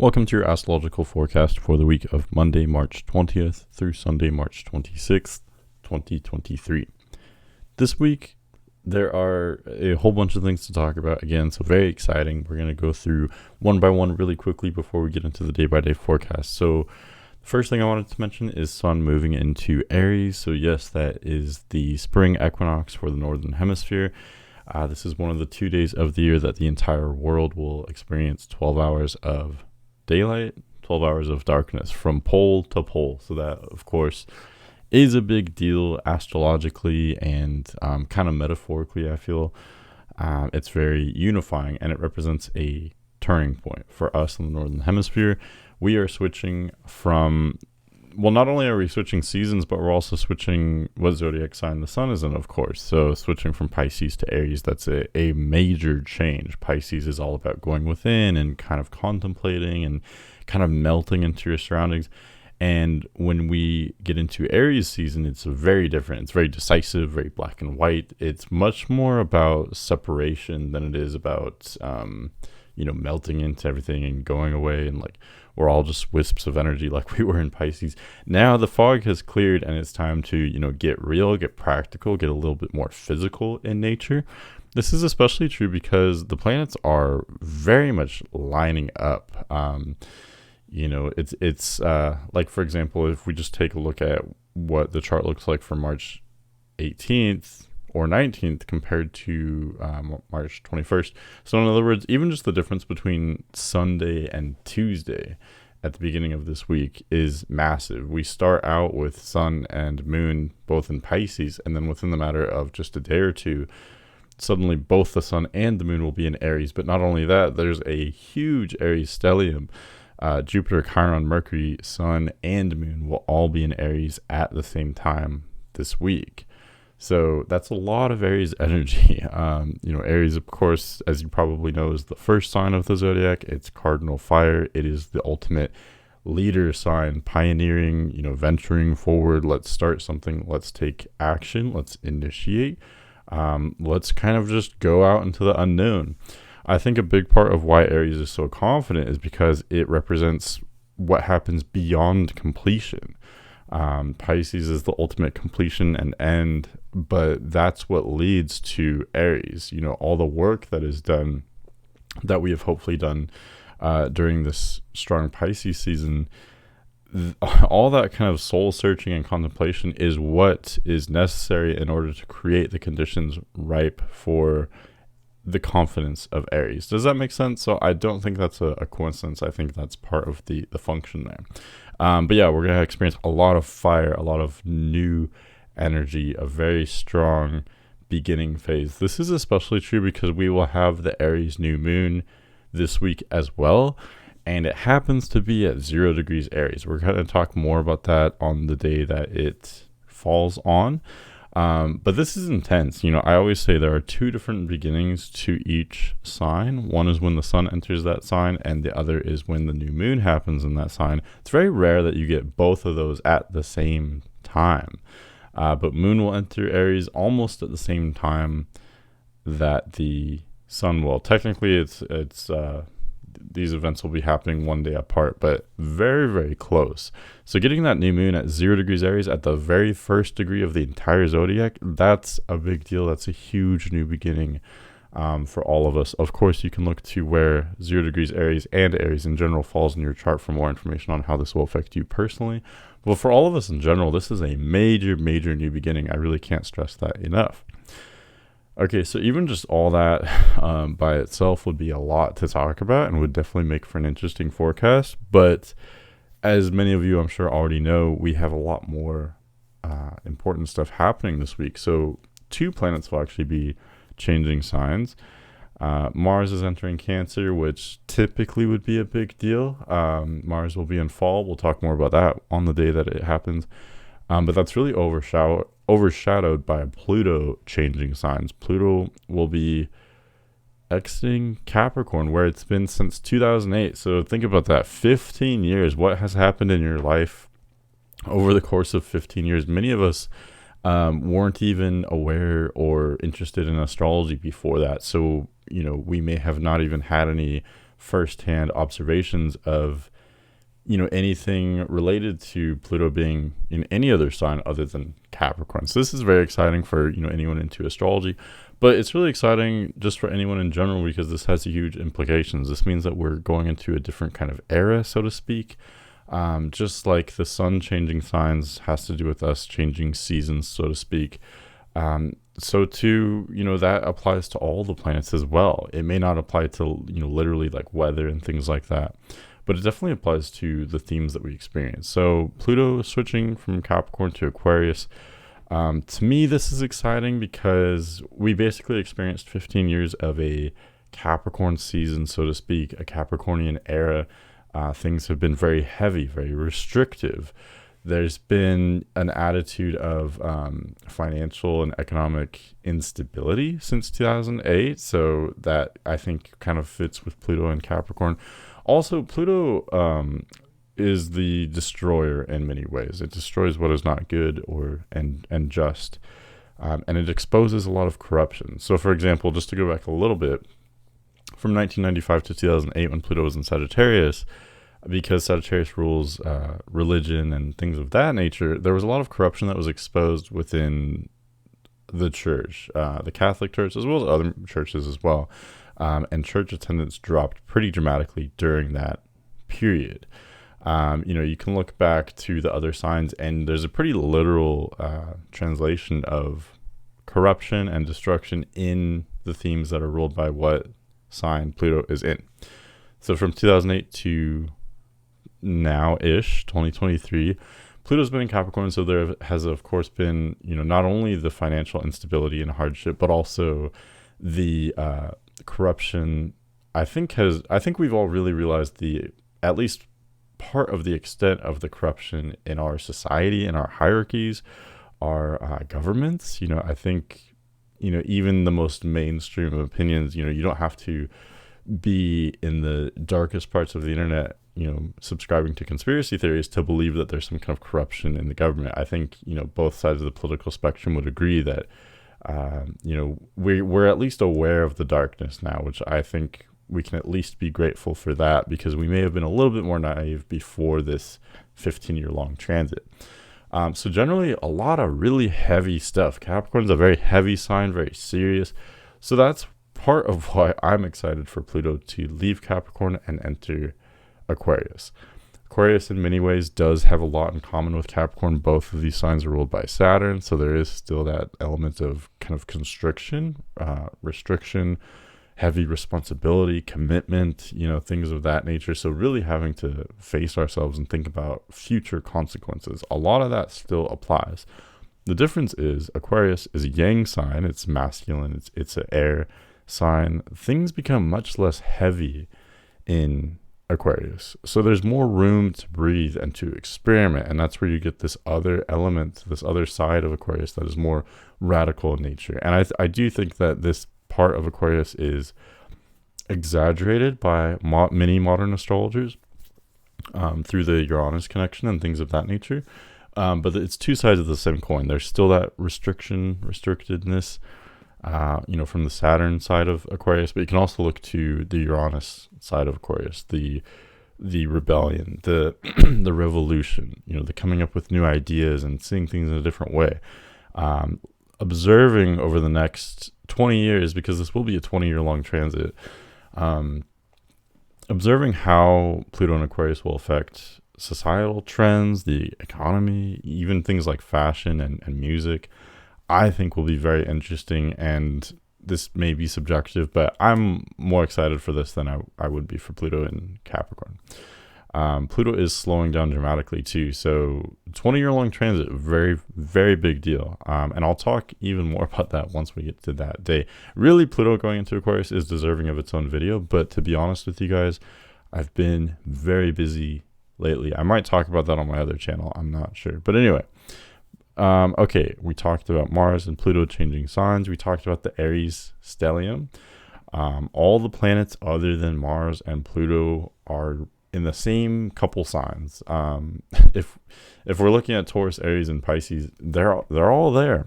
Welcome to your astrological forecast for the week of Monday, March 20th through Sunday, March 26th, 2023. This week, there are a whole bunch of things to talk about again, so very exciting. We're going to go through one by one really quickly before we get into the day-by-day forecast. So the first thing I wanted to mention is Sun moving into Aries. So yes, that is the spring equinox for the Northern Hemisphere. This is one of the 2 days of the year that the entire world will experience 12 hours of daylight, 12 hours of darkness from pole to pole. So that, of course, is a big deal astrologically and kind of metaphorically, I feel. It's very unifying, and it represents a turning point for us in the Northern Hemisphere. We are switching from, well, not only are we switching seasons, but we're also switching what zodiac sign the sun is in, of course. So switching from Pisces to Aries, that's a major change. Pisces is all about going within and kind of contemplating and kind of melting into your surroundings. And when we get into Aries season, it's very different. It's very decisive, very black and white. It's much more about separation than it is about, melting into everything and going away, and like we're all just wisps of energy like we were in Pisces. Now the fog has cleared and it's time to, get real, get practical, get a little bit more physical in nature. This is especially true because the planets are very much lining up. It's like, for example, if we just take a look at what the chart looks like for March 18th or 19th compared to March 21st. So in other words, even just the difference between Sunday and Tuesday at the beginning of this week is massive. We start out with Sun and Moon both in Pisces, and then within the matter of just a day or two, suddenly both the Sun and the Moon will be in Aries. But not only that, there's a huge Aries Stellium. Jupiter, Chiron, Mercury, Sun, and Moon will all be in Aries at the same time this week. So that's a lot of Aries energy. Aries, of course, as you probably know, is the first sign of the zodiac. It's cardinal fire. It is the ultimate leader sign, pioneering, venturing forward. Let's start something. Let's take action. Let's initiate. Let's kind of just go out into the unknown. I think a big part of why Aries is so confident is because it represents what happens beyond completion. Pisces is the ultimate completion and end, but that's what leads to Aries. All the work that is done, that we have hopefully done during this strong Pisces season, all that kind of soul searching and contemplation is what is necessary in order to create the conditions ripe for the confidence of Aries. Does that make sense? So I don't think that's a coincidence. I think that's part of the function there. But yeah, we're going to experience a lot of fire, a lot of new energy, a very strong beginning phase. This is especially true because we will have the Aries New Moon this week as well, and it happens to be at 0 degrees Aries. We're going to talk more about that on the day that it falls on. But this is intense. I always say there are two different beginnings to each sign. One is when the sun enters that sign, and the other is when the new moon happens in that sign. It's very rare that you get both of those at the same time. But moon will enter Aries almost at the same time that the sun will. Technically, it's these events will be happening one day apart, but very, very close. So getting that new moon at 0 degrees Aries at the very first degree of the entire zodiac, that's a big deal. That's a huge new beginning for all of us. Of course, you can look to where 0 degrees Aries and Aries in general falls in your chart for more information on how this will affect you personally. But for all of us in general, this is a major, major new beginning. I really can't stress that enough. Okay, so even just all that by itself would be a lot to talk about and would definitely make for an interesting forecast. But as many of you, I'm sure, already know, we have a lot more important stuff happening this week. So 2 planets will actually be changing signs. Mars is entering Cancer, which typically would be a big deal. Mars will be in fall. We'll talk more about that on the day that it happens. But that's really overshadowed by Pluto changing signs. Pluto will be exiting Capricorn, where it's been since 2008. So think about that. 15 years. What has happened in your life over the course of 15 years? Many of us weren't even aware or interested in astrology before that. So, we may have not even had any firsthand observations of anything related to Pluto being in any other sign other than Capricorn. So this is very exciting for anyone into astrology, but it's really exciting just for anyone in general because this has huge implications. This means that we're going into a different kind of era, so to speak. Just like the sun changing signs has to do with us changing seasons, so to speak. So too, that applies to all the planets as well. It may not apply to literally like weather and things like that, but it definitely applies to the themes that we experience. So Pluto switching from Capricorn to Aquarius. To me, this is exciting because we basically experienced 15 years of a Capricorn season, so to speak, a Capricornian era. Things have been very heavy, very restrictive. There's been an attitude of financial and economic instability since 2008. So that I think kind of fits with Pluto and Capricorn. Also, Pluto is the destroyer in many ways. It destroys what is not good and just, and it exposes a lot of corruption. So, for example, just to go back a little bit, from 1995 to 2008, when Pluto was in Sagittarius, because Sagittarius rules religion and things of that nature, there was a lot of corruption that was exposed within the church, the Catholic Church, as well as other churches as well. And church attendance dropped pretty dramatically during that period. You can look back to the other signs, and there's a pretty literal translation of corruption and destruction in the themes that are ruled by what sign Pluto is in. So from 2008 to now-ish, 2023, Pluto's been in Capricorn, so there has, of course, been, not only the financial instability and hardship, but also the corruption. I think we've all really realized at least part of the extent of the corruption in our society, in our hierarchies, our governments. I think, even the most mainstream of opinions, you don't have to be in the darkest parts of the internet, subscribing to conspiracy theories to believe that there's some kind of corruption in the government. I think, both sides of the political spectrum would agree that, we're at least aware of the darkness now, which I think we can at least be grateful for that, because we may have been a little bit more naive before this 15-year-long transit. So generally, a lot of really heavy stuff. Capricorn's a very heavy sign, very serious. So that's part of why I'm excited for Pluto to leave Capricorn and enter Aquarius. Aquarius in many ways does have a lot in common with Capricorn. Both of these signs are ruled by Saturn, so there is still that element of kind of constriction, restriction, heavy responsibility, commitment, things of that nature. So really having to face ourselves and think about future consequences. A lot of that still applies. The difference is Aquarius is a yang sign. It's masculine. It's an air sign. Things become much less heavy in Aquarius. So there's more room to breathe and to experiment. And that's where you get this other element, this other side of Aquarius that is more radical in nature. And I do think that this part of Aquarius is exaggerated by many modern astrologers through the Uranus connection and things of that nature. But it's two sides of the same coin. There's still that restrictedness, from the Saturn side of Aquarius, but you can also look to the Uranus side of Aquarius, the rebellion, the the revolution, the coming up with new ideas and seeing things in a different way. Observing over the next 20 years, because this will be a 20-year-long transit, observing how Pluto and Aquarius will affect societal trends, the economy, even things like fashion and music, I think will be very interesting. And this may be subjective, but I'm more excited for this than I would be for Pluto in Capricorn. Pluto is slowing down dramatically too. So 20-year-long transit, very, very big deal. And I'll talk even more about that once we get to that day. Really, Pluto going into Aquarius is deserving of its own video. But to be honest with you guys, I've been very busy lately. I might talk about that on my other channel. I'm not sure. But anyway, okay, we talked about Mars and Pluto changing signs. We talked about the Aries Stellium. All the planets other than Mars and Pluto are in the same couple signs. If we're looking at Taurus, Aries, and Pisces, they're all there.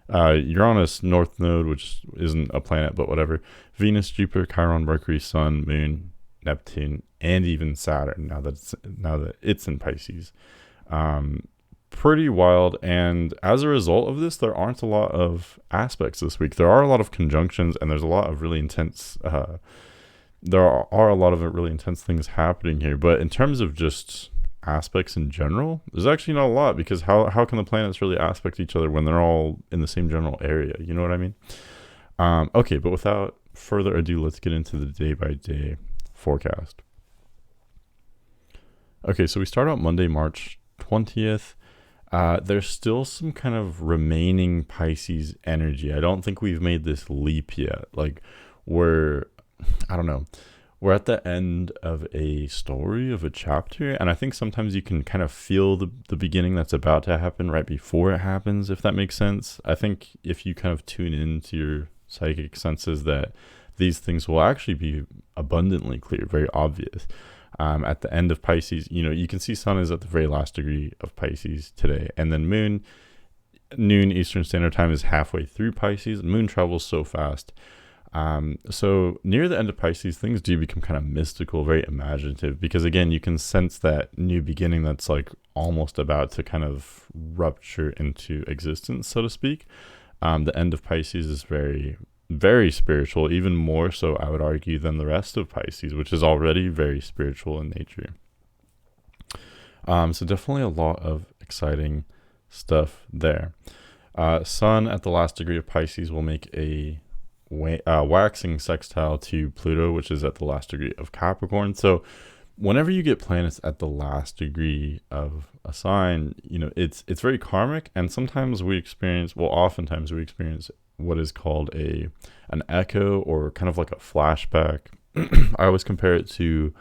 Uranus, North Node, which isn't a planet, but whatever. Venus, Jupiter, Chiron, Mercury, Sun, Moon, Neptune, and even Saturn. Now that it's in Pisces. Pretty wild. And as a result of this, there aren't a lot of aspects this week. There are a lot of conjunctions, and there's a lot of really intense. There are a lot of really intense things happening here. But in terms of just aspects in general, there's actually not a lot, because how can the planets really aspect each other when they're all in the same general area? You know what I mean? Okay, but without further ado, let's get into the day by day forecast. Okay, so we start out Monday, March 20th. There's still some kind of remaining Pisces energy. I don't think we've made this leap yet. Like, I don't know. We're at the end of a story, of a chapter, and I think sometimes you can kind of feel the beginning that's about to happen right before it happens, if that makes sense. I think if you kind of tune into your psychic senses, that these things will actually be abundantly clear, very obvious. At the end of Pisces, you can see Sun is at the very last degree of Pisces today, and then noon Eastern Standard Time is halfway through Pisces. Moon travels so fast. So near the end of Pisces, things do become kind of mystical, very imaginative, because again, you can sense that new beginning that's like almost about to kind of rupture into existence, so to speak. The end of Pisces is very, very spiritual, even more so, I would argue, than the rest of Pisces, which is already very spiritual in nature. So definitely a lot of exciting stuff there. Sun at the last degree of Pisces will make a waxing sextile to Pluto, which is at the last degree of Capricorn. So whenever you get planets at the last degree of a sign, it's very karmic, and oftentimes we experience what is called an echo, or kind of like a flashback. I always compare it to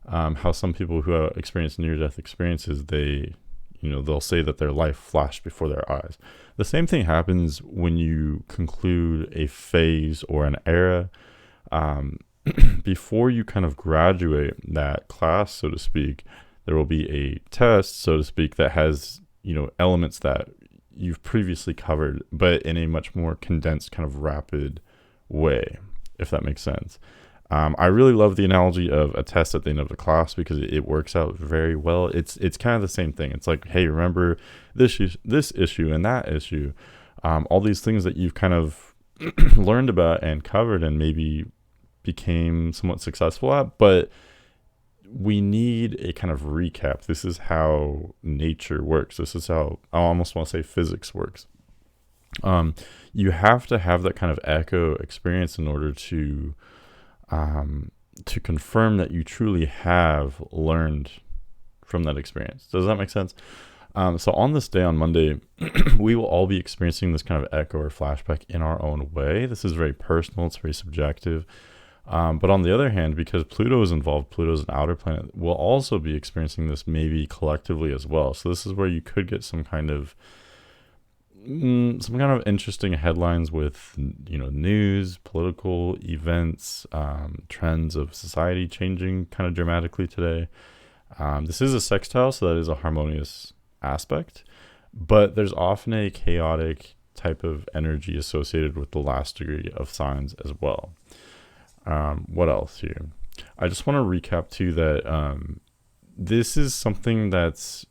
how some people who experience near-death experiences, they'll say that their life flashed before their eyes. The same thing happens when you conclude a phase or an era. Before you kind of graduate that class, so to speak, there will be a test, so to speak, that has, elements that you've previously covered, but in a much more condensed, kind of rapid way, if that makes sense. I really love the analogy of a test at the end of the class, because it works out very well. It's kind of the same thing. It's like, hey, remember this issue and that issue, all these things that you've kind of learned about and covered and maybe became somewhat successful at, but we need a kind of recap. This is how nature works. This is how, I almost want to say, physics works. You have to have that kind of echo experience in order to confirm that you truly have learned from that experience. Does that make sense? So on this day, on Monday, we will all be experiencing this kind of echo or flashback in our own way. This is very personal. It's very subjective. But on the other hand, because Pluto is involved, Pluto is an outer planet, we'll also be experiencing this maybe collectively as well. So this is where you could get some kind of interesting headlines with, news, political events, trends of society changing kind of dramatically today. This is a sextile, so that is a harmonious aspect, but there's often a chaotic type of energy associated with the last degree of signs as well. What else here? I just want to recap too that this is something that's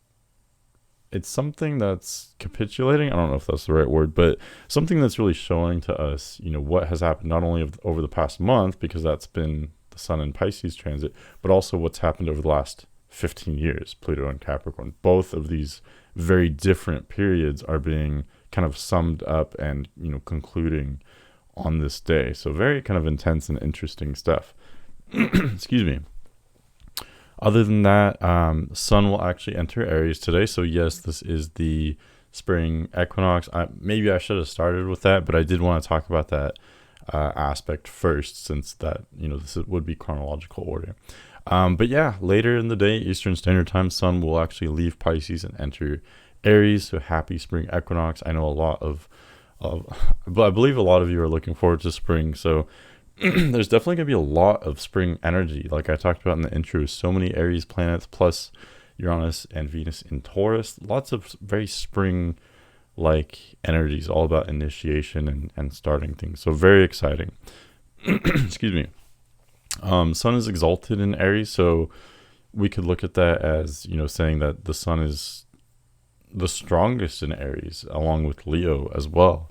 capitulating. I don't know if that's the right word, but something that's really showing to us, what has happened not only over the past month, because that's been the Sun in Pisces transit, but also what's happened over the last 15 years, Pluto and Capricorn. Both of these very different periods are being kind of summed up and, concluding on this day. So very kind of intense and interesting stuff. Excuse me. Other than that, Sun will actually enter Aries today. So yes, this is the spring equinox. Maybe I should have started with that, but I did want to talk about that aspect first, since that, this would be chronological order. But yeah, later in the day, Eastern Standard Time, Sun will actually leave Pisces and enter Aries. So happy spring equinox. I know but I believe a lot of you are looking forward to spring. So there's definitely going to be a lot of spring energy. Like I talked about in the intro, so many Aries planets, plus Uranus and Venus in Taurus. Lots of very spring-like energies, all about initiation and starting things. So very exciting. Excuse me. Sun is exalted in Aries, so we could look at that as, saying that the sun is the strongest in Aries, along with Leo as well.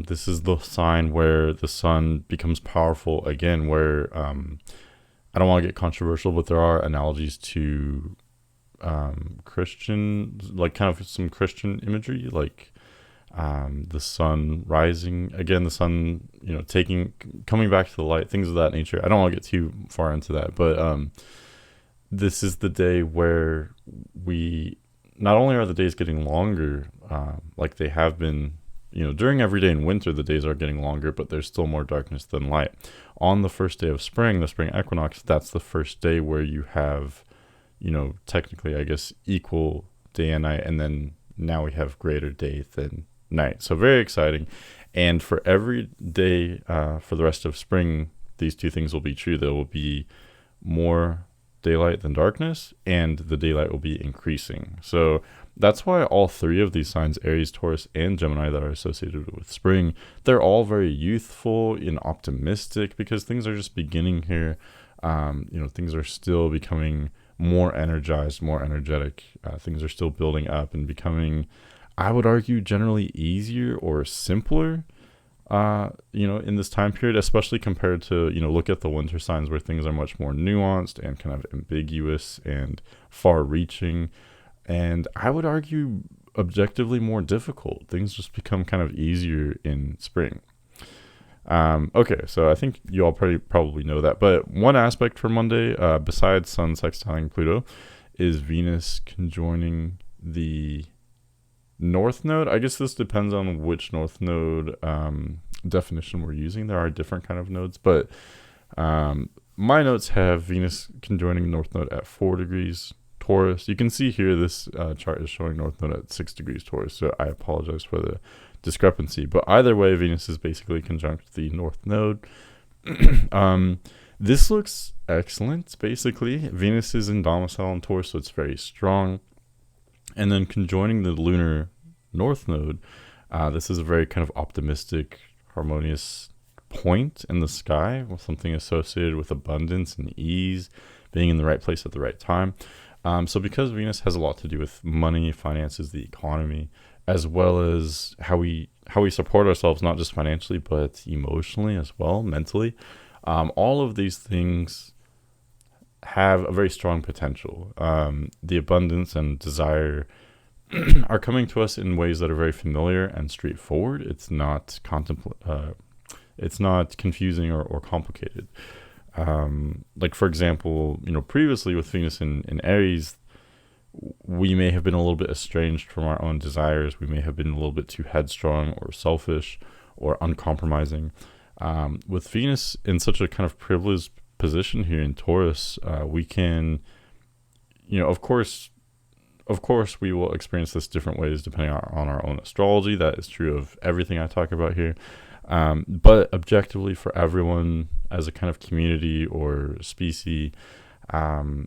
This is the sign where the sun becomes powerful again, where I don't want to get controversial, but there are analogies to Christian, like kind of some Christian imagery, like the sun rising again, the sun, coming back to the light, things of that nature. I don't want to get too far into that, but this is the day where we not only are the days getting longer, like they have been, during every day in winter, the days are getting longer, but there's still more darkness than light. On the first day of spring, the spring equinox, that's the first day where you have, technically, I guess, equal day and night, and then now we have greater day than night. So very exciting. And for every day for the rest of spring, these two things will be true. There will be more daylight than darkness, and the daylight will be increasing. So that's why all three of these signs, Aries, Taurus, and Gemini, that are associated with spring, they're all very youthful and optimistic, because things are just beginning here. Things are still becoming more energized, more energetic. Things are still building up and becoming, I would argue, generally easier or simpler in this time period, especially compared to, look at the winter signs where things are much more nuanced and kind of ambiguous and far reaching. And I would argue objectively more difficult. Things just become kind of easier in spring. Okay, so I think you all probably know that. But one aspect for Monday, besides Sun sextiling Pluto, is Venus conjoining the North Node. I guess this depends on which North Node definition we're using. There are different kind of nodes, but my notes have Venus conjoining North Node at 4 degrees Taurus. You can see here this chart is showing North Node at 6 degrees Taurus, so I apologize for the discrepancy. But either way, Venus is basically conjunct the North Node. This looks excellent, basically. Venus is in domicile in Taurus, so it's very strong. And then conjoining the lunar North Node, this is a very kind of optimistic, harmonious point in the sky, with something associated with abundance and ease, being in the right place at the right time. So because Venus has a lot to do with money, finances, the economy, as well as how we support ourselves, not just financially, but emotionally as well, mentally, all of these things have a very strong potential. The abundance and desire are coming to us in ways that are very familiar and straightforward. It's not it's not confusing or complicated. Like, for example, previously with Venus in Aries, we may have been a little bit estranged from our own desires. We may have been a little bit too headstrong or selfish or uncompromising. With Venus in such a kind of privileged position here in Taurus, we can, of course we will experience this different ways depending on our own astrology. That is true of everything I talk about here. But objectively, for everyone as a kind of community or species, our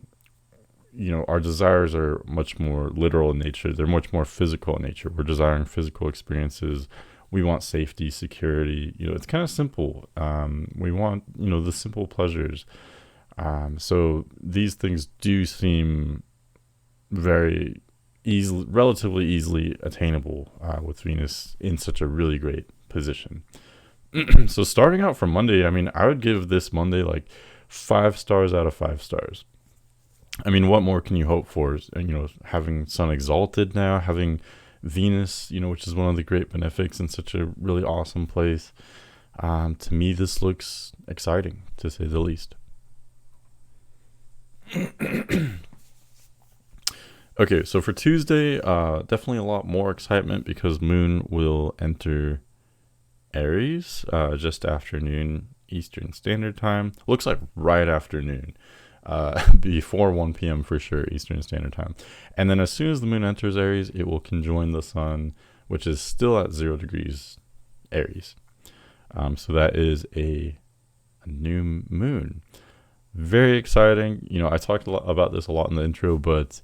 desires are much more literal in nature. They're much more physical in nature. We're desiring physical experiences. We want safety, security. It's kind of simple. We want, the simple pleasures. So these things do seem very relatively easily attainable with Venus in such a really great position. So starting out from Monday, I would give this Monday like 5 stars out of 5 stars. What more can you hope for? Having Sun exalted now, having Venus, which is one of the great benefics in such a really awesome place. To me, this looks exciting, to say the least. Okay, so for Tuesday, definitely a lot more excitement because Moon will enter Aries just after noon Eastern Standard Time. Looks like right after noon. Before 1 p.m. for sure, Eastern Standard Time. And then as soon as the moon enters Aries, it will conjoin the sun, which is still at 0 degrees Aries. So that is a new moon. Very exciting. I talked about this a lot in the intro, but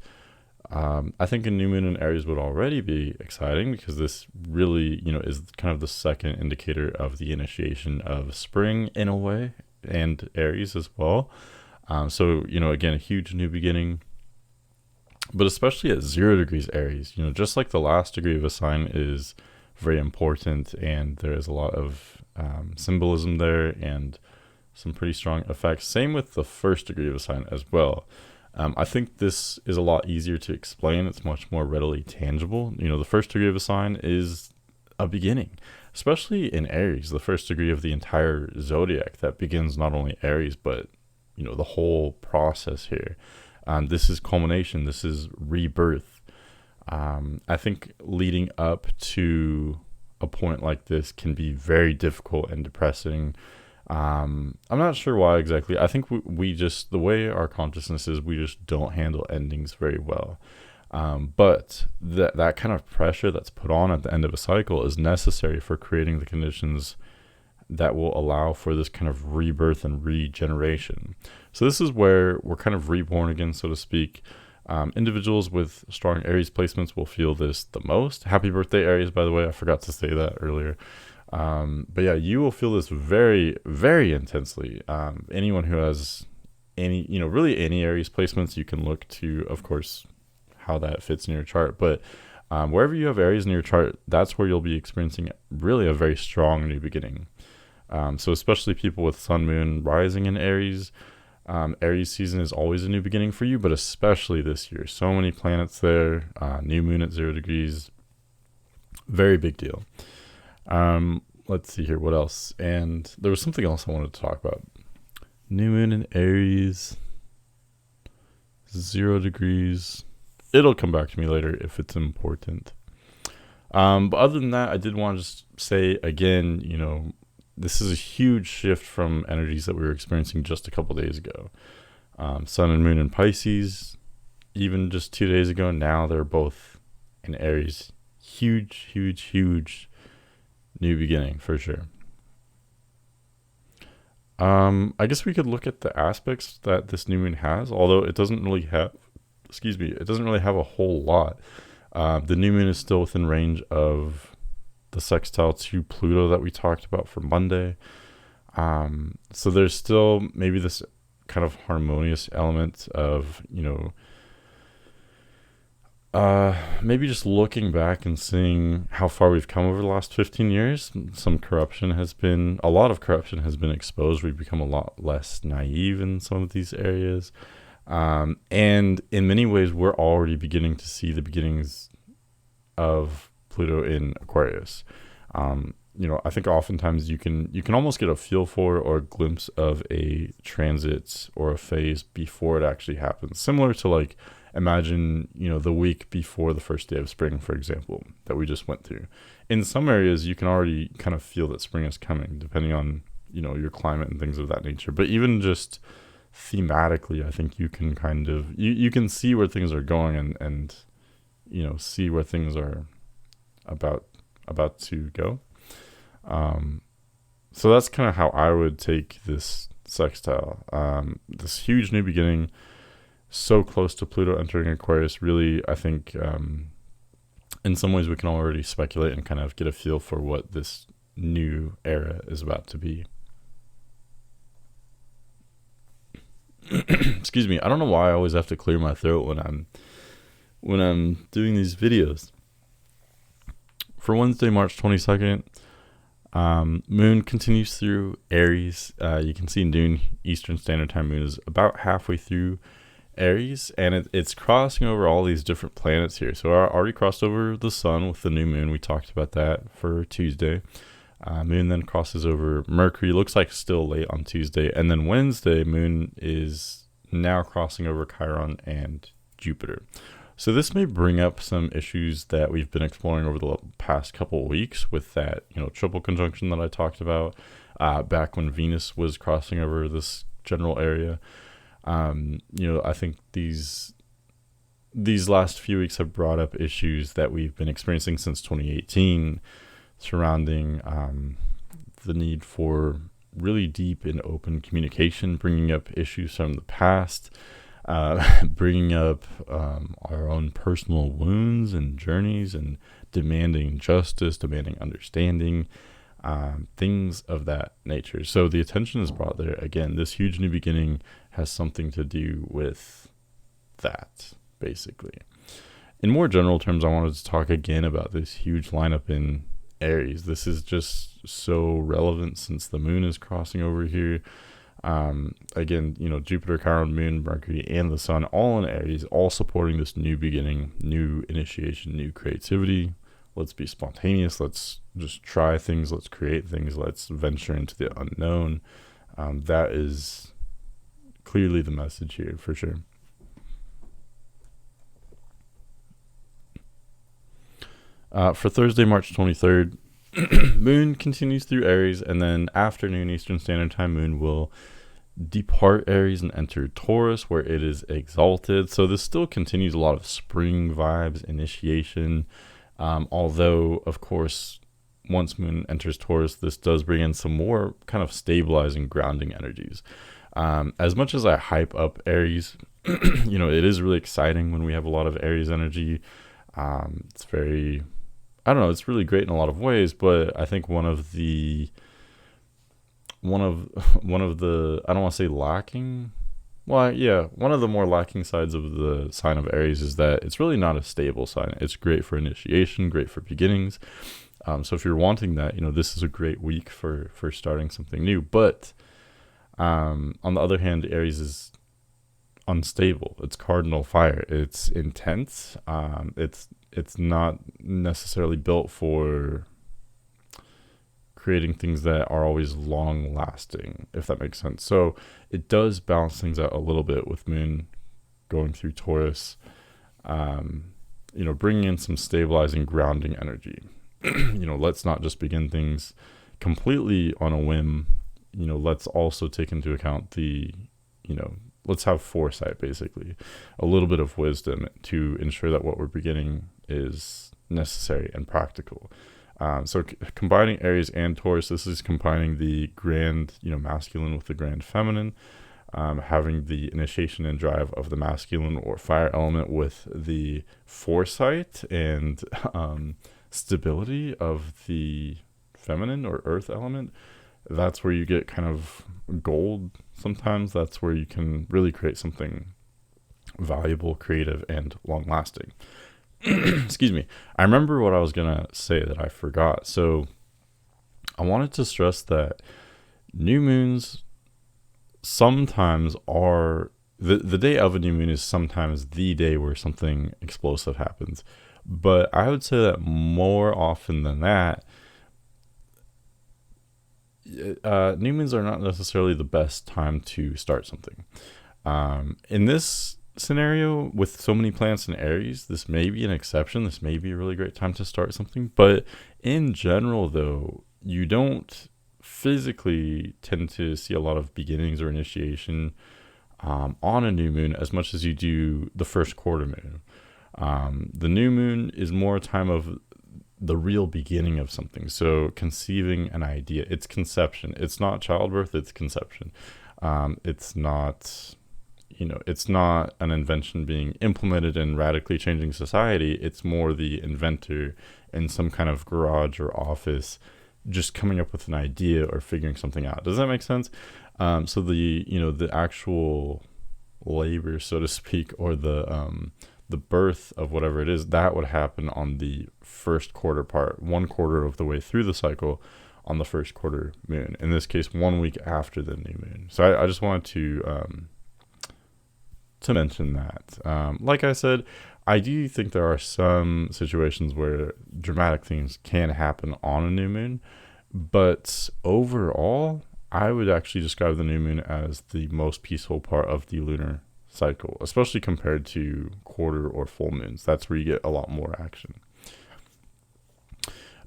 I think a new moon in Aries would already be exciting because this really, is kind of the second indicator of the initiation of spring in a way. and Aries as well. So, again, a huge new beginning, but especially at 0 degrees Aries, just like the last degree of a sign is very important, and there is a lot of symbolism there and some pretty strong effects. Same with the first degree of a sign as well. I think this is a lot easier to explain. It's much more readily tangible. The first degree of a sign is a beginning, especially in Aries, the first degree of the entire zodiac that begins not only Aries, but, the whole process here. This is culmination. This is rebirth. I think leading up to a point like this can be very difficult and depressing. I'm not sure why exactly. I think we just, the way our consciousness is, we just don't handle endings very well. But that kind of pressure that's put on at the end of a cycle is necessary for creating the conditions that will allow for this kind of rebirth and regeneration. So this is where we're kind of reborn again, so to speak. Individuals with strong Aries placements will feel this the most. Happy birthday, Aries, by the way. I forgot to say that earlier. But yeah, you will feel this very, very intensely. Anyone who has any, really any Aries placements, you can look to, of course, how that fits in your chart. But wherever you have Aries in your chart, that's where you'll be experiencing really a very strong new beginning. So especially people with sun, moon, rising in Aries, Aries season is always a new beginning for you, but especially this year. So many planets there, new moon at 0 degrees, very big deal. Let's see here, what else? And there was something else I wanted to talk about. New moon in Aries, 0 degrees. It'll come back to me later if it's important. But other than that, I did want to just say again, this is a huge shift from energies that we were experiencing just a couple days ago. Sun and moon in Pisces, even just 2 days ago, now they're both in Aries. Huge, huge, huge new beginning for sure. I guess we could look at the aspects that this new moon has, although it doesn't really have, a whole lot. The new moon is still within range of the sextile to Pluto that we talked about for Monday. So there's still maybe this kind of harmonious element of, maybe just looking back and seeing how far we've come over the last 15 years. A lot of corruption has been exposed. We've become a lot less naive in some of these areas. And in many ways, we're already beginning to see the beginnings of Pluto in Aquarius. I think oftentimes you can almost get a feel for or a glimpse of a transit or a phase before it actually happens. Similar to, like, imagine, the week before the first day of spring, for example, that we just went through. In some areas, you can already kind of feel that spring is coming, depending on, your climate and things of that nature. But even just thematically, I think you can kind of, you can see where things are going and see where things are about to go. So that's kind of how I would take this sextile. This huge new beginning, so close to Pluto entering Aquarius. Really, I think in some ways we can already speculate and kind of get a feel for what this new era is about to be. Excuse me. I don't know why I always have to clear my throat when I'm doing these videos. For Wednesday, March 22nd, moon continues through Aries. You can see noon Eastern Standard Time, moon is about halfway through Aries, and it's crossing over all these different planets here. So I already crossed over the sun with the new moon. We talked about that for Tuesday. Moon then crosses over Mercury. Looks like still late on Tuesday. And then Wednesday, moon is now crossing over Chiron and Jupiter. So this may bring up some issues that we've been exploring over the past couple of weeks with that, triple conjunction that I talked about back when Venus was crossing over this general area. I think these last few weeks have brought up issues that we've been experiencing since 2018 surrounding the need for really deep and open communication, bringing up issues from the past, bringing up our own personal wounds and journeys, and demanding justice, demanding understanding. things of that nature. So the attention is brought there. Again, this huge new beginning has something to do with that, basically. In more general terms, I wanted to talk again about this huge lineup in Aries. This is just so relevant since the moon is crossing over here. Again, Jupiter, Chiron, Moon, Mercury, and the Sun, all in Aries, all supporting this new beginning, new initiation, new creativity. Let's be spontaneous. Let's just try things. Let's create things. Let's venture into the unknown. That is clearly the message here, for sure. For Thursday, March 23rd, Moon continues through Aries, and then afternoon Eastern Standard Time, Moon will depart Aries and enter Taurus, where it is exalted. So this still continues a lot of spring vibes, initiation. Although, of course, once Moon enters Taurus, this does bring in some more kind of stabilizing, grounding energies. As much as I hype up Aries, it is really exciting when we have a lot of Aries energy. It's very, I don't know, it's really great in a lot of ways, but I think one of the I don't want to say lacking. Well, yeah, one of the more lacking sides of the sign of Aries is that it's really not a stable sign. It's great for initiation, great for beginnings. So if you're wanting that, this is a great week for starting something new. But on the other hand, Aries is unstable. It's cardinal fire. It's intense. It's not necessarily built for creating things that are always long lasting, if that makes sense. So it does balance things out a little bit with Moon going through Taurus, bringing in some stabilizing, grounding energy. Let's not just begin things completely on a whim. Let's also take into account let's have foresight, basically, a little bit of wisdom to ensure that what we're beginning is necessary and practical. So combining Aries and Taurus, this is combining the grand, masculine with the grand feminine, having the initiation and drive of the masculine or fire element with the foresight and stability of the feminine or earth element. That's where you get kind of gold sometimes. That's where you can really create something valuable, creative, and long-lasting. Excuse me. I remember what I was going to say that I forgot. So I wanted to stress that new moons sometimes are... The day of a new moon is sometimes the day where something explosive happens. But I would say that more often than that, new moons are not necessarily the best time to start something. In this scenario, with so many planets in Aries, this may be an exception. This may be a really great time to start something. But in general, though, you don't physically tend to see a lot of beginnings or initiation on a new moon as much as you do the first quarter moon. The new moon is more a time of the real beginning of something. So conceiving an idea, it's conception. It's not childbirth, it's conception. It's not, it's not an invention being implemented and radically changing society. It's more the inventor in some kind of garage or office just coming up with an idea or figuring something out. Does that make sense? So the actual labor, so to speak, or the birth of whatever it is, that would happen on the first quarter part, 1/4 of the way through the cycle on the first quarter moon. In this case, 1 week after the new moon. So I just wanted to mention that. Like I said, I do think there are some situations where dramatic things can happen on a new moon, but overall, I would actually describe the new moon as the most peaceful part of the lunar cycle, especially compared to quarter or full moons. That's where you get a lot more action.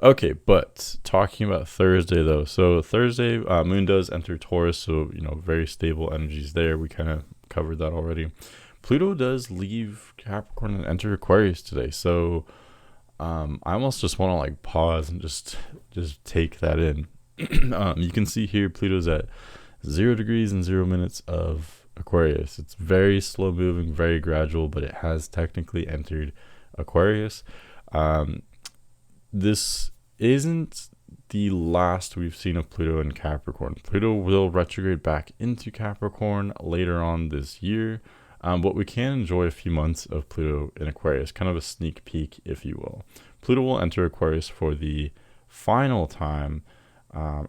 Okay, but talking about Thursday though. So Thursday, moon does enter Taurus, so very stable energies there. We kind of covered that already. Pluto does leave Capricorn and enter Aquarius today. So I almost just want to pause and just take that in. You can see here Pluto's at 0 degrees and 0 minutes of Aquarius. It's very slow moving, very gradual, but it has technically entered Aquarius. This isn't the last we've seen of Pluto in Capricorn. Pluto will retrograde back into Capricorn later on this year, but we can enjoy a few months of Pluto in Aquarius, kind of a sneak peek, if you will. Pluto will enter Aquarius for the final time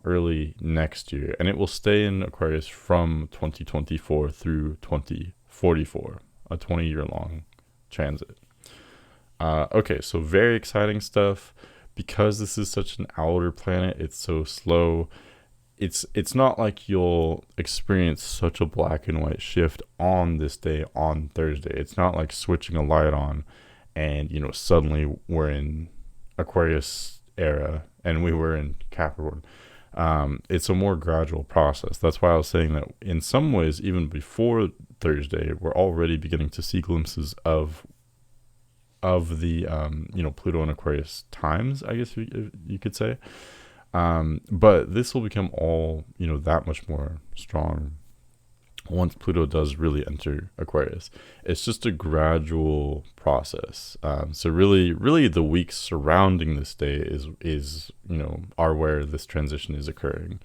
early next year, and it will stay in Aquarius from 2024 through 2044, a 20-year-long transit. Okay, so very exciting stuff. Because this is such an outer planet, it's so slow. It's not like you'll experience such a black and white shift on this day, on Thursday. It's not like switching a light on and, suddenly we're in Aquarius era and we were in Capricorn. It's a more gradual process. That's why I was saying that in some ways, even before Thursday, we're already beginning to see glimpses of the Pluto and Aquarius times, I guess you could say, but this will become all that much more strong once Pluto does really enter Aquarius. It's just a gradual process. So really the weeks surrounding this day is are where this transition is occurring.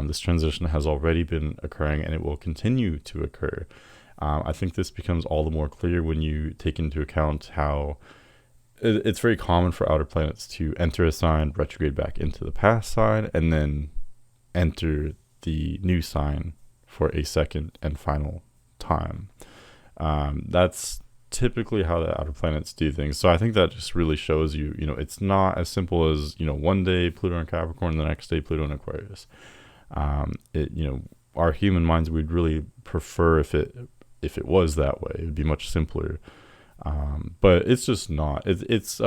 This transition has already been occurring and it will continue to occur. I think this becomes all the more clear when you take into account how it's very common for outer planets to enter a sign, retrograde back into the past sign, and then enter the new sign for a second and final time. That's typically how the outer planets do things. So I think that just really shows you, it's not as simple as, one day Pluto in Capricorn, the next day Pluto in Aquarius. Our human minds would really prefer if it was that way. It'd be much simpler, but it's just not. It's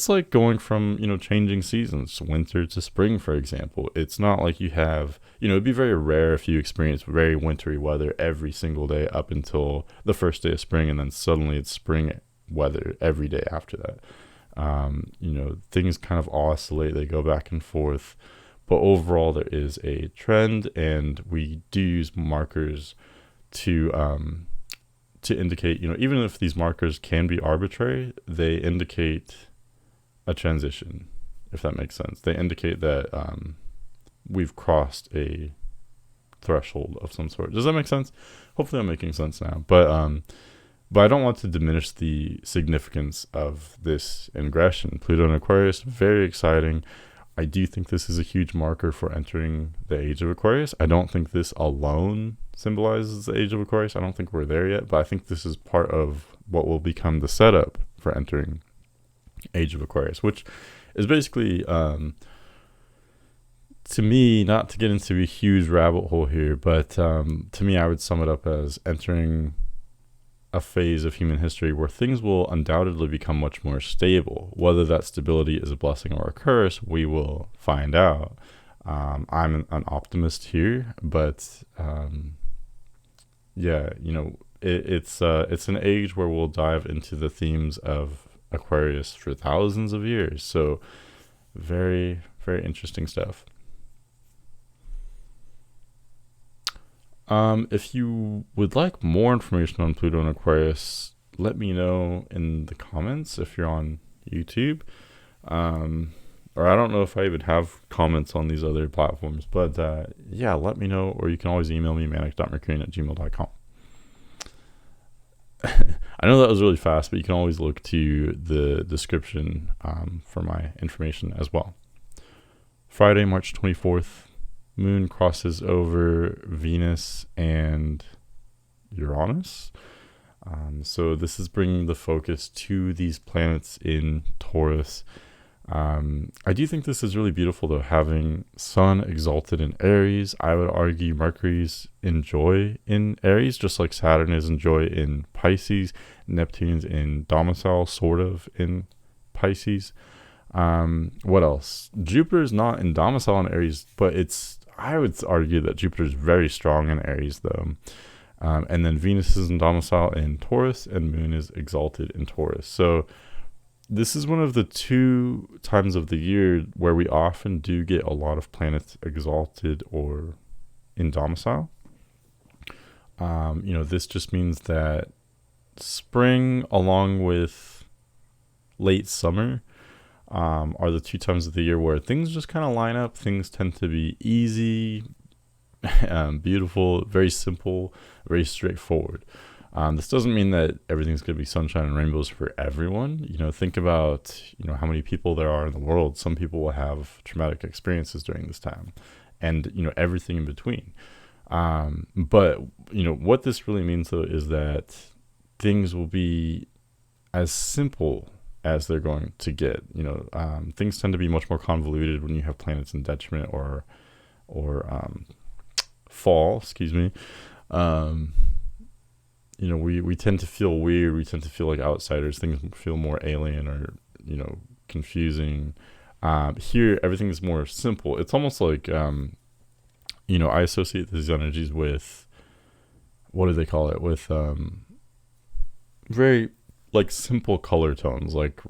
like going from changing seasons, winter to spring, for example. It's not like you have it'd be very rare if you experience very wintry weather every single day up until the first day of spring, and then suddenly it's spring weather every day after that. Things kind of oscillate, they go back and forth, but overall there is a trend, and we do use markers to indicate, even if these markers can be arbitrary, they indicate a transition, if that makes sense. They indicate that we've crossed a threshold of some sort. Does that make sense? Hopefully I'm making sense now. But I don't want to diminish the significance of this ingression. Pluto in Aquarius, very exciting. I do think this is a huge marker for entering the age of Aquarius. I don't think this alone symbolizes the age of Aquarius. I don't think we're there yet, but I think this is part of what will become the setup for entering age of Aquarius, which is basically, to me, not to get into a huge rabbit hole here, but to me, I would sum it up as entering a phase of human history where things will undoubtedly become much more stable. Whether that stability is a blessing or a curse, we will find out. I'm an optimist here, but it's an age where we'll dive into the themes of Aquarius for thousands of years. So very, very interesting stuff. If you would like more information on Pluto and Aquarius, let me know in the comments if you're on YouTube. Or I don't know if I even have comments on these other platforms, but let me know, or you can always email me, manic.mercurian@gmail.com. I know that was really fast, but you can always look to the description for my information as well. Friday, March 24th, Moon crosses over Venus and Uranus. So this is bringing the focus to these planets in Taurus. I do think this is really beautiful, though, having Sun exalted in Aries. I would argue Mercury's in joy in Aries, just like Saturn is in joy in Pisces. Neptune's in domicile, sort of, in Pisces. What else? Jupiter's not in domicile in Aries, but I would argue that Jupiter's very strong in Aries, though. And then Venus is in domicile in Taurus, and Moon is exalted in Taurus. So this is one of the two times of the year where we often do get a lot of planets exalted or in domicile. This just means that spring, along with late summer, are the 2 times of the year where things just kind of line up. Things tend to be easy, beautiful, very simple, very straightforward. This doesn't mean that everything's going to be sunshine and rainbows for everyone. Think about, how many people there are in the world. Some people will have traumatic experiences during this time, and, everything in between. But, what this really means, though, is that things will be as simple as they're going to get. Things tend to be much more convoluted when you have planets in detriment or fall, excuse me. We tend to feel weird. We tend to feel like outsiders. Things feel more alien or, confusing. Here, everything is more simple. It's almost like, I associate these energies with, what do they call it? With very, like, simple color tones, like,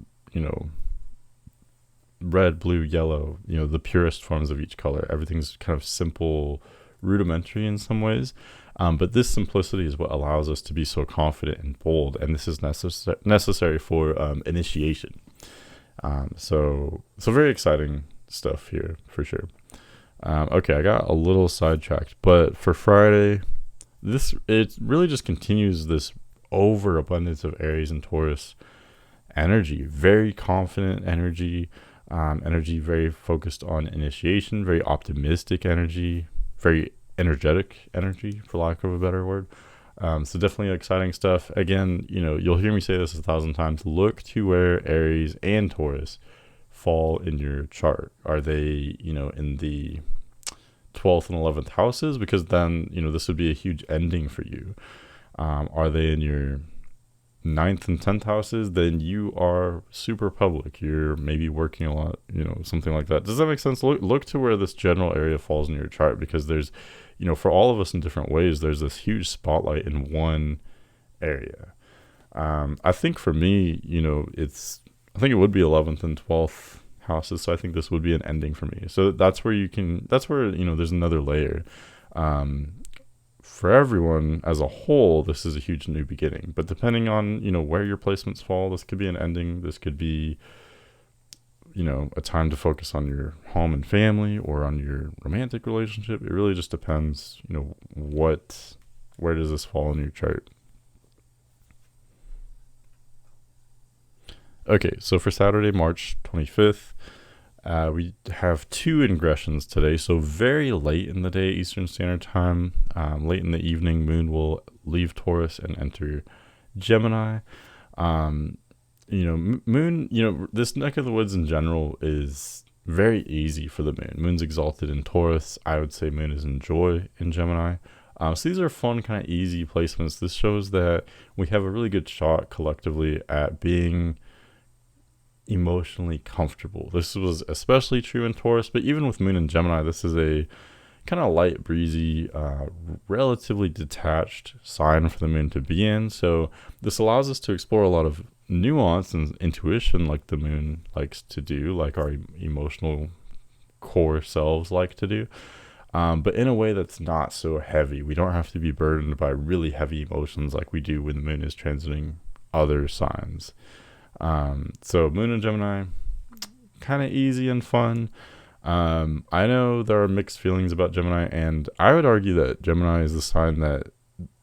red, blue, yellow, the purest forms of each color. Everything's kind of simple, rudimentary in some ways. But this simplicity is what allows us to be so confident and bold, and this is necessary for initiation. So very exciting stuff here for sure. Okay, I got a little sidetracked, but for Friday, it really just continues this overabundance of Aries and Taurus energy. Very confident energy, energy very focused on initiation, very optimistic energy, very energetic energy, for lack of a better word. So definitely exciting stuff. Again, you'll hear me say this 1,000 times. Look to where Aries and Taurus fall in your chart. Are they, in the 12th and 11th houses? Because then, this would be a huge ending for you. Are they in your 9th and 10th houses? Then you are super public. You're maybe working a lot, something like that. Does that make sense? Look to where this general area falls in your chart, because there's, for all of us in different ways, there's this huge spotlight in one area. I think for me, I think it would be 11th and 12th houses. So I think this would be an ending for me. So that's where there's another layer. For everyone as a whole, this is a huge new beginning. But depending on, where your placements fall, this could be an ending. This could be, a time to focus on your home and family or on your romantic relationship. It really just depends, where does this fall in your chart? Okay, so for Saturday, March 25th, we have 2 ingressions today. So very late in the day, Eastern Standard Time, late in the evening, Moon will leave Taurus and enter Gemini. Moon, this neck of the woods in general is very easy for the Moon. Moon's exalted in Taurus. I would say Moon is in joy in Gemini. So these are fun, kind of easy placements. This shows that we have a really good shot collectively at being emotionally comfortable. This was especially true in Taurus, but even with Moon in Gemini, this is a kind of light, breezy, relatively detached sign for the Moon to be in. So this allows us to explore a lot of nuance and intuition, like the Moon likes to do, like our emotional core selves like to do, but in a way that's not so heavy. We don't have to be burdened by really heavy emotions like we do when the Moon is transiting other signs. So Moon in Gemini, kind of easy and fun. I know there are mixed feelings about Gemini, and I would argue that Gemini is the sign that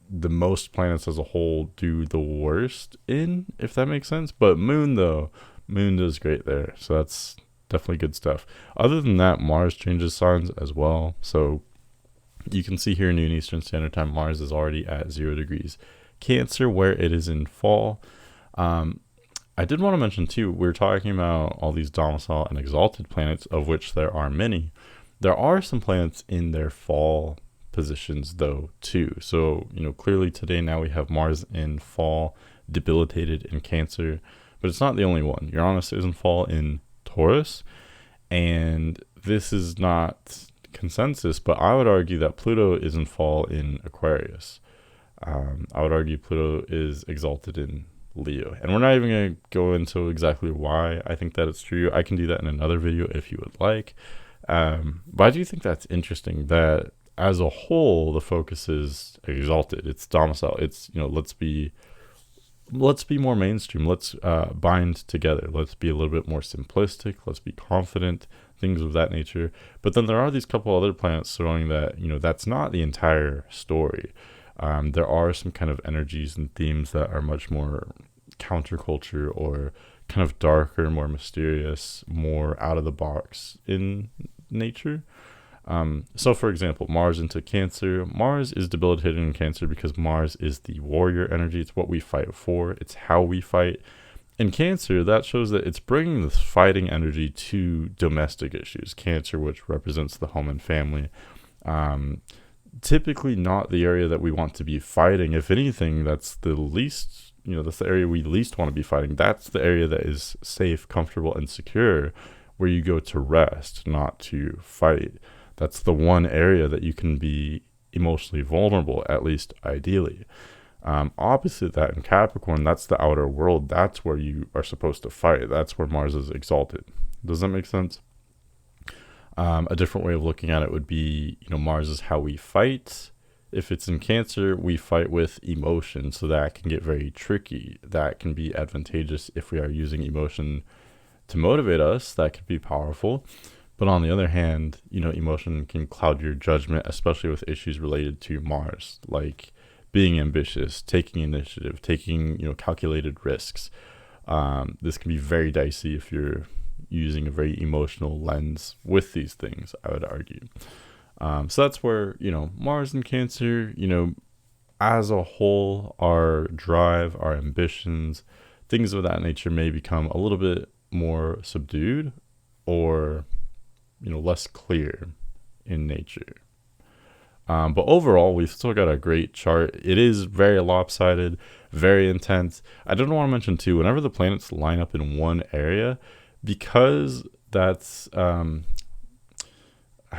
the most planets as a whole do the worst in, if that makes sense. But Moon does great there. So that's definitely good stuff. Other than that, Mars changes signs as well. So you can see here, noon Eastern Standard Time, Mars is already at 0 degrees Cancer, where it is in fall. I did want to mention too, we're talking about all these domicile and exalted planets, of which there are many. There are some planets in their fall positions though too. So, clearly today now we have Mars in fall, debilitated in Cancer, but it's not the only one. Uranus is in fall in Taurus, and this is not consensus, but I would argue that Pluto is in fall in Aquarius. I would argue Pluto is exalted in Leo, and we're not even going to go into exactly why I think that it's true. I can do that in another video if you would like, but I do think that's interesting that as a whole the focus is exalted. It's domicile. It's, let's be let's be more mainstream. Let's bind together. Let's be a little bit more simplistic. Let's be confident, things of that nature. But then there are these couple other planets showing that, that's not the entire story. There are some kind of energies and themes that are much more counterculture or kind of darker, more mysterious, more out of the box in nature. So for example, Mars into Cancer. Mars is debilitating in Cancer because Mars is the warrior energy. It's what we fight for. It's how we fight. In Cancer, that shows that it's bringing this fighting energy to domestic issues. Cancer, which represents the home and family. Typically not the area that we want to be fighting. If anything, that's the least, that's the area we least want to be fighting. That's the area that is safe, comfortable, and secure, where you go to rest, not to fight. That's the one area that you can be emotionally vulnerable, at least ideally. Opposite that in Capricorn, that's the outer world. That's where you are supposed to fight. That's where Mars is exalted. Does that make sense? A different way of looking at it would be, Mars is how we fight. If it's in Cancer, we fight with emotion. So that can get very tricky. That can be advantageous if we are using emotion to motivate us. That could be powerful. But on the other hand, emotion can cloud your judgment, especially with issues related to Mars, like being ambitious, taking initiative, taking, calculated risks. This can be very dicey if you're using a very emotional lens with these things, I would argue. So that's where, Mars and Cancer, as a whole, our drive, our ambitions, things of that nature may become a little bit more subdued or less clear in nature. But overall, we've still got a great chart. It is very lopsided, very intense. I don't want to mention too, whenever the planets line up in one area, because that's, how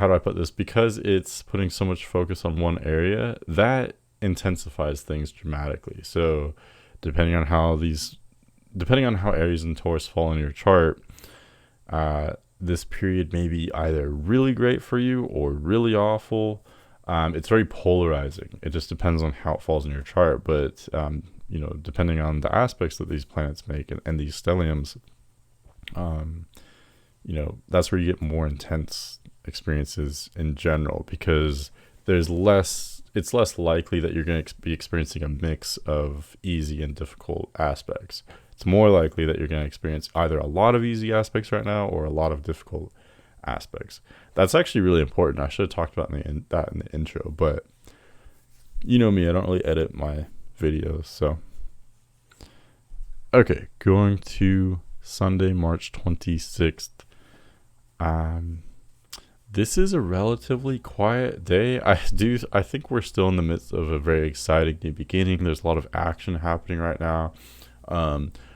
do I put this? Because it's putting so much focus on one area, that intensifies things dramatically. So depending on how Aries and Taurus fall in your chart, this period may be either really great for you or really awful. It's very polarizing. It just depends on how it falls in your chart. But, depending on the aspects that these planets make and these stelliums, that's where you get more intense experiences in general, because it's less likely that you're going to be experiencing a mix of easy and difficult aspects. It's more likely that you're going to experience either a lot of easy aspects right now or a lot of difficult aspects. That's actually really important. I should have talked about that in the intro, but you know me, I don't really edit my videos. So, okay, going to Sunday, March 26th. This is a relatively quiet day. I think we're still in the midst of a very exciting new beginning. There's a lot of action happening right now.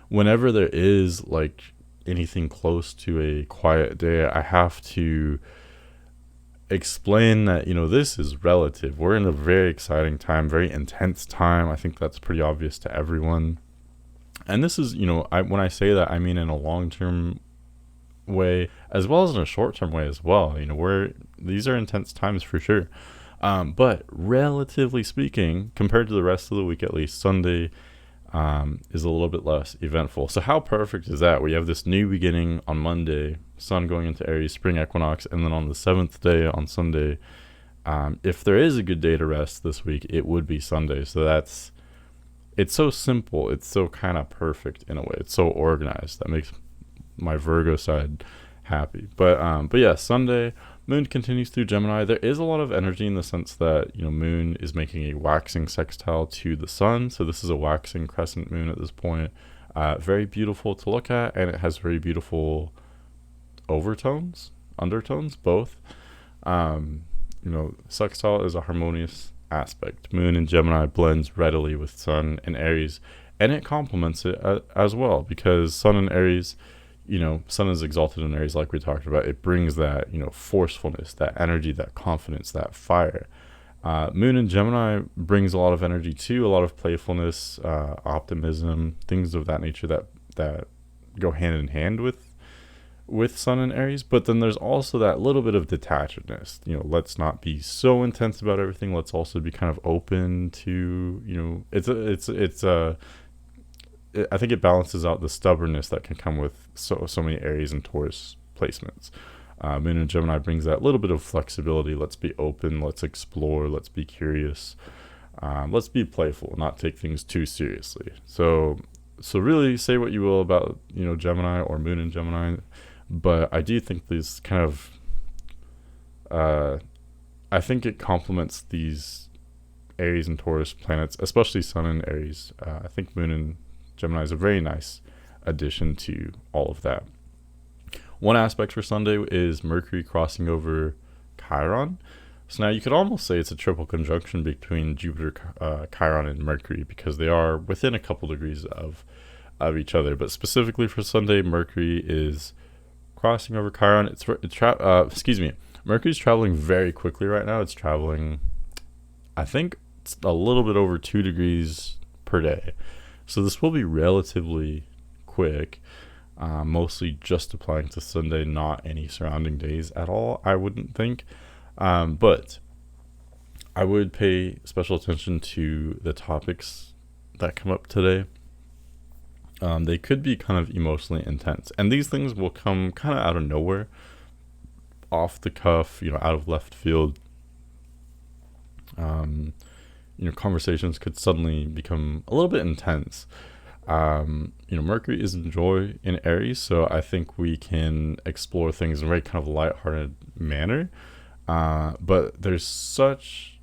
Whenever there is like anything close to a quiet day, I have to explain that, this is relative. We're in a very exciting time, very intense time. I think that's pretty obvious to everyone. And this is, when I say that, I mean in a long-term way as well as in a short-term way as well. These are intense times for sure. But relatively speaking, compared to the rest of the week, at least Sunday is a little bit less eventful. So how perfect is that? We have this new beginning on Monday, Sun going into Aries, spring equinox, and then on the 7th day on Sunday, if there is a good day to rest this week, it would be Sunday. So it's so simple. It's so kind of perfect in a way. It's so organized. That makes my Virgo side happy. But yeah, Sunday, Moon continues through Gemini. There is a lot of energy in the sense that, Moon is making a waxing sextile to the Sun. So this is a waxing crescent moon at this point. Very beautiful to look at, and it has very beautiful undertones, both. Sextile is a harmonious aspect. Moon in Gemini blends readily with Sun and Aries, and it complements it as well, because Sun and Aries, Sun is exalted in Aries, like we talked about. It brings that, forcefulness, that energy, that confidence, that fire. Moon in Gemini brings a lot of energy too, a lot of playfulness, optimism, things of that nature that go hand in hand with Sun and Aries. But then there's also that little bit of detachedness. Let's not be so intense about everything. Let's also be kind of open to, I think it balances out the stubbornness that can come with so many Aries and Taurus placements. Moon in Gemini brings that little bit of flexibility. Let's be open. Let's explore. Let's be curious. Let's be playful. Not take things too seriously. So really, say what you will about Gemini or Moon in Gemini, but I do think these kind of I think it complements these Aries and Taurus planets, especially Sun in Aries. I think Moon in Gemini is a very nice addition to all of that. One aspect for Sunday is Mercury crossing over Chiron. So now you could almost say it's a triple conjunction between Jupiter, Chiron, and Mercury, because they are within a couple degrees of each other. But specifically for Sunday, Mercury is crossing over Chiron. Mercury's traveling very quickly right now. It's traveling, I think, it's a little bit over 2 degrees per day. So this will be relatively quick, mostly just applying to Sunday, not any surrounding days at all, I wouldn't think. But I would pay special attention to the topics that come up today. They could be kind of emotionally intense. And these things will come kind of out of nowhere, off the cuff, out of left field. Conversations could suddenly become a little bit intense. Mercury is in joy in Aries, so I think we can explore things in a very kind of lighthearted manner. But there's such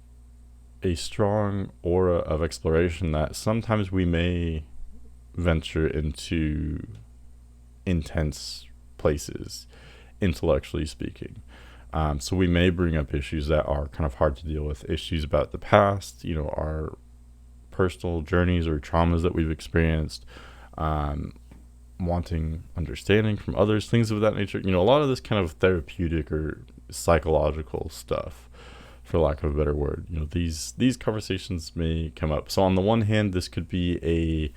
a strong aura of exploration that sometimes we may venture into intense places, intellectually speaking. So we may bring up issues that are kind of hard to deal with, issues about the past, our personal journeys or traumas that we've experienced, wanting understanding from others, things of that nature. A lot of this kind of therapeutic or psychological stuff, for lack of a better word. These conversations may come up. So on the one hand, this could be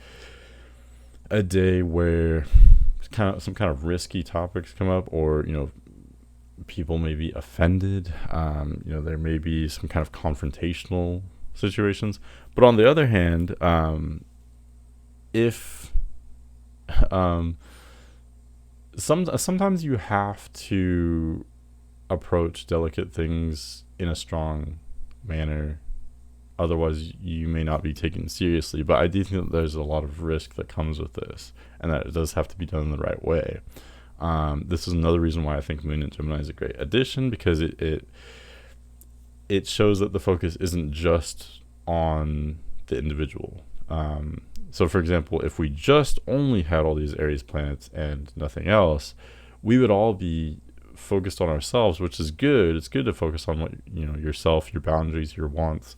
a day where some kind of risky topics come up, or people may be offended. There may be some kind of confrontational situations. But on the other hand, if sometimes you have to approach delicate things in a strong manner, otherwise you may not be taken seriously. But I do think that there's a lot of risk that comes with this, and that it does have to be done in the right way. This is another reason why I think Moon in Gemini is a great addition, because it shows that the focus isn't just on the individual. So for example, if we just only had all these Aries planets and nothing else, we would all be focused on ourselves, which is good. It's good to focus on what yourself, your boundaries, your wants.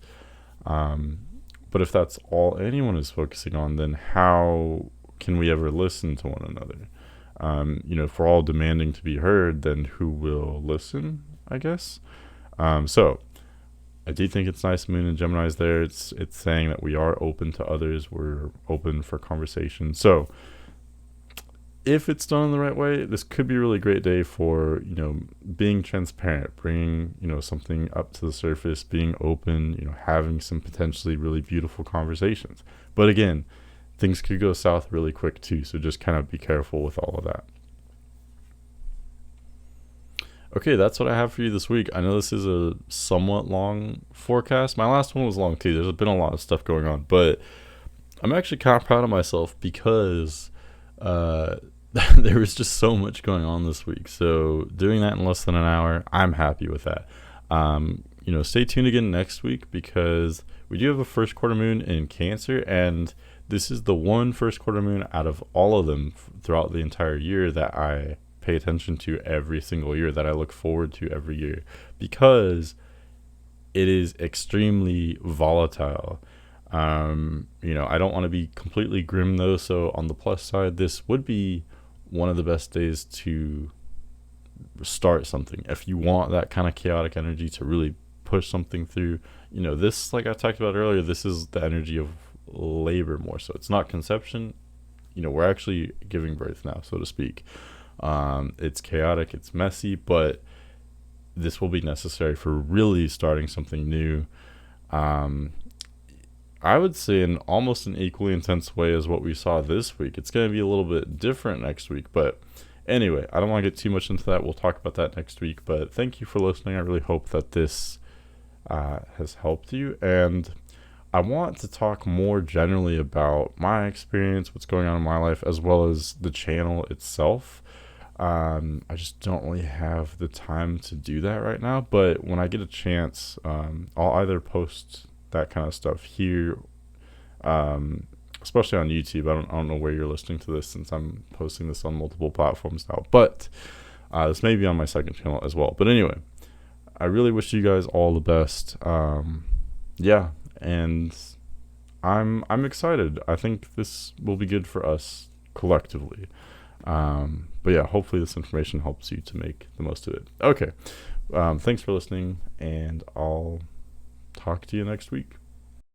But if that's all anyone is focusing on, then how can we ever listen to one another? If we're all demanding to be heard, then who will listen, I guess? So I do think it's nice Moon and Gemini is there. It's saying that we are open to others. We're open for conversation. So if it's done in the right way, this could be a really great day for, being transparent, bringing, something up to the surface, being open, having some potentially really beautiful conversations. But again, things could go south really quick too. So just kind of be careful with all of that. Okay, that's what I have for you this week. I know this is a somewhat long forecast. My last one was long too. There's been a lot of stuff going on, but I'm actually kind of proud of myself because there was just so much going on this week. So doing that in less than an hour, I'm happy with that. Stay tuned again next week, because we do have a first quarter moon in Cancer, and this is the one first quarter moon out of all of them throughout the entire year that I pay attention to every single year, that I look forward to every year, because it is extremely volatile. I don't want to be completely grim though, so on the plus side, this would be one of the best days to start something. If you want that kind of chaotic energy to really push something through, this, like I talked about earlier, this is the energy of labor more so. It's not conception. We're actually giving birth now, so to speak. It's chaotic, it's messy, but this will be necessary for really starting something new. I would say in almost an equally intense way as what we saw this week. It's going to be a little bit different next week, but anyway, I don't want to get too much into that. We'll talk about that next week, but thank you for listening. I really hope that this has helped you, and I want to talk more generally about my experience, what's going on in my life, as well as the channel itself. I just don't really have the time to do that right now, but when I get a chance, I'll either post that kind of stuff here, especially on YouTube. I don't know where you're listening to this, since I'm posting this on multiple platforms now, but this may be on my second channel as well. But anyway, I really wish you guys all the best. Yeah, and I'm excited. I think this will be good for us collectively. But yeah, hopefully this information helps you to make the most of it. Okay. Thanks for listening, and I'll talk to you next week.